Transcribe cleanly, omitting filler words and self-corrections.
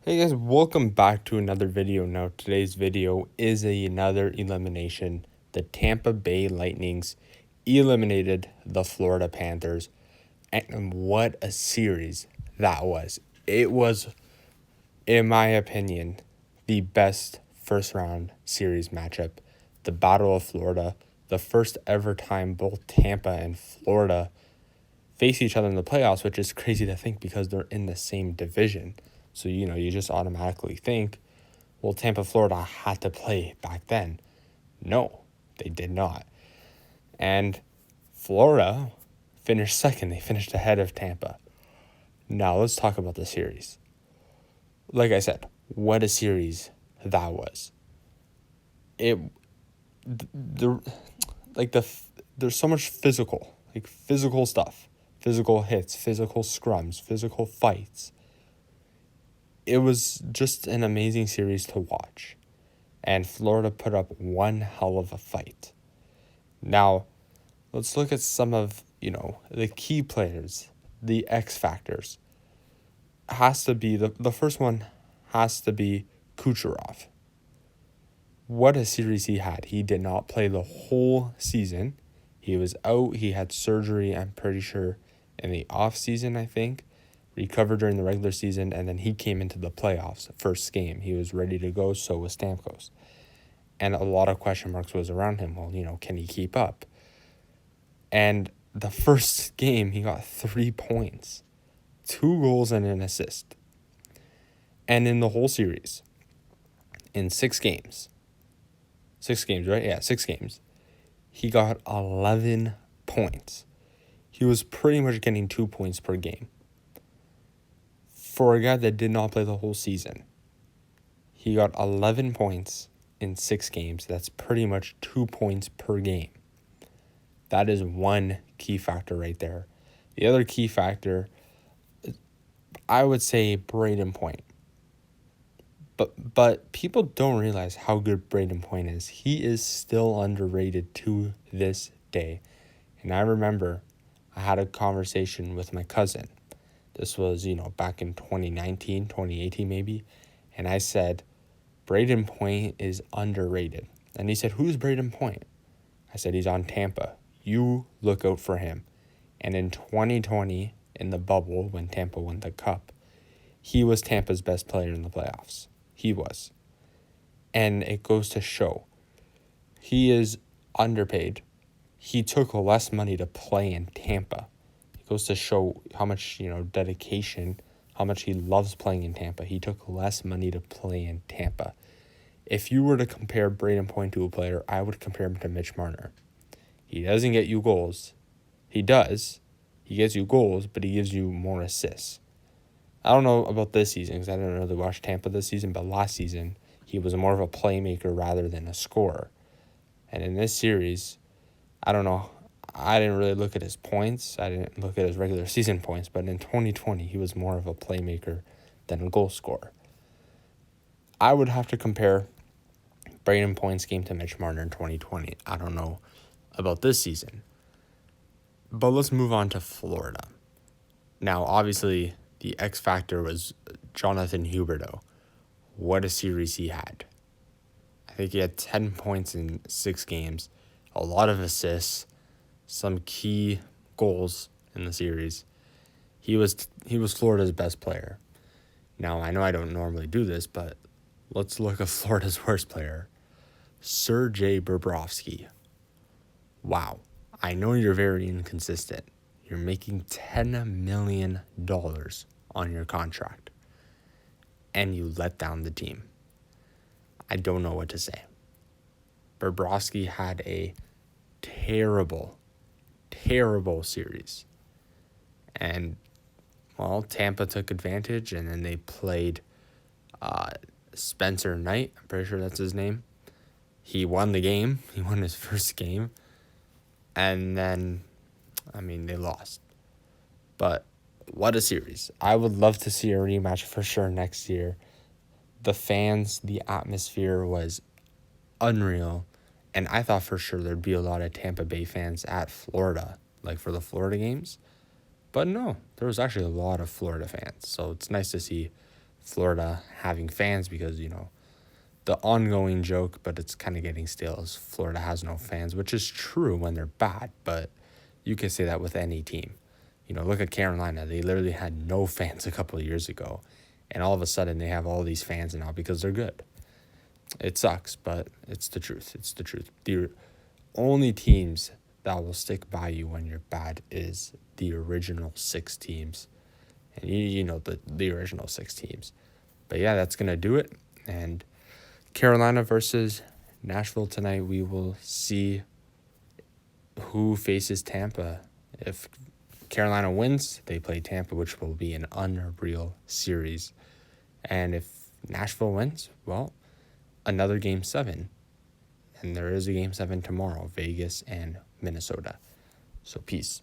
Hey guys, welcome back to another video. Now today's video is another elimination. The Tampa Bay Lightnings eliminated the Florida Panthers, and what a series that was. It was, in my opinion, the best first round series matchup. The Battle of Florida, the first ever time both Tampa and Florida face each other in the playoffs, which is crazy to think because they're in the same division. So, you just automatically think, well, Tampa, Florida had to play back then. No, they did not. And Florida finished second. They finished ahead of Tampa. Now, let's talk about the series. Like I said, what a series that was. There's so much physical stuff, physical hits, physical scrums, physical fights. It was just an amazing series to watch. And Florida put up one hell of a fight. Now, let's look at some of, the key players, the X factors. Has to be, the first one has to be Kucherov. What a series he had. He did not play the whole season. He was out. He had surgery, I'm pretty sure, in the off season, I think. Recovered during the regular season, and then he came into the playoffs. First game, he was ready to go, so was Stamkos. And a lot of question marks was around him. Well, can he keep up? And the first game, he got 3 points, 2 goals and an assist. And in the whole series, in 6 games, 6 games, right? Yeah, 6 games, he got 11 points. He was pretty much getting 2 points per game. For a guy that did not play the whole season, he got 11 points in 6 games. That's pretty much 2 points per game. That is one key factor right there. The other key factor, I would say Braden Point. But people don't realize how good Braden Point is. He is still underrated to this day. And I remember I had a conversation with my cousin. This was, back in 2019, 2018 maybe. And I said, Braden Point is underrated. And he said, who's Braden Point? I said, he's on Tampa. You look out for him. And in 2020, in the bubble, when Tampa won the cup, he was Tampa's best player in the playoffs. He was. And it goes to show, he is underpaid. He took less money to play in Tampa. It goes to show how much, dedication, how much he loves playing in Tampa. He took less money to play in Tampa. If you were to compare Braden Point to a player, I would compare him to Mitch Marner. He doesn't get you goals. He does. He gets you goals, but he gives you more assists. I don't know about this season because I didn't really watch Tampa this season, but last season he was more of a playmaker rather than a scorer. And in this series, I don't know. I didn't really look at his points. I didn't look at his regular season points, but in 2020, he was more of a playmaker than a goal scorer. I would have to compare Braden Point's game to Mitch Marner in 2020. I don't know about this season. But let's move on to Florida. Now, obviously, the X factor was Jonathan Huberdeau. What a series he had. I think he had 10 points in 6 games, a lot of assists, some key goals in the series. He was Florida's best player. Now, I know I don't normally do this, but let's look at Florida's worst player, Sergei Bobrovsky. Wow. I know you're very inconsistent. You're making $10 million on your contract, and you let down the team. I don't know what to say. Bobrovsky had a terrible series. And, Tampa took advantage, and then they played Spencer Knight. I'm pretty sure that's his name. He won the game. He won his first game. And then, they lost. But what a series. I would love to see a rematch for sure next year. The fans, the atmosphere was unreal. And I thought for sure there'd be a lot of Tampa Bay fans at Florida, like for the Florida games. But no, there was actually a lot of Florida fans. So it's nice to see Florida having fans because, the ongoing joke, but it's kind of getting stale, is Florida has no fans, which is true when they're bad, but you can say that with any team. Look at Carolina. They literally had no fans a couple of years ago, and all of a sudden they have all these fans now because they're good. It sucks, but it's the truth. It's the truth. The only teams that will stick by you when you're bad is the original 6 teams. And the original 6 teams. But yeah, that's going to do it. And Carolina versus Nashville tonight, we will see who faces Tampa. If Carolina wins, they play Tampa, which will be an unreal series. And if Nashville wins, well, another Game 7. And there is a Game 7 tomorrow, Vegas and Minnesota. So peace.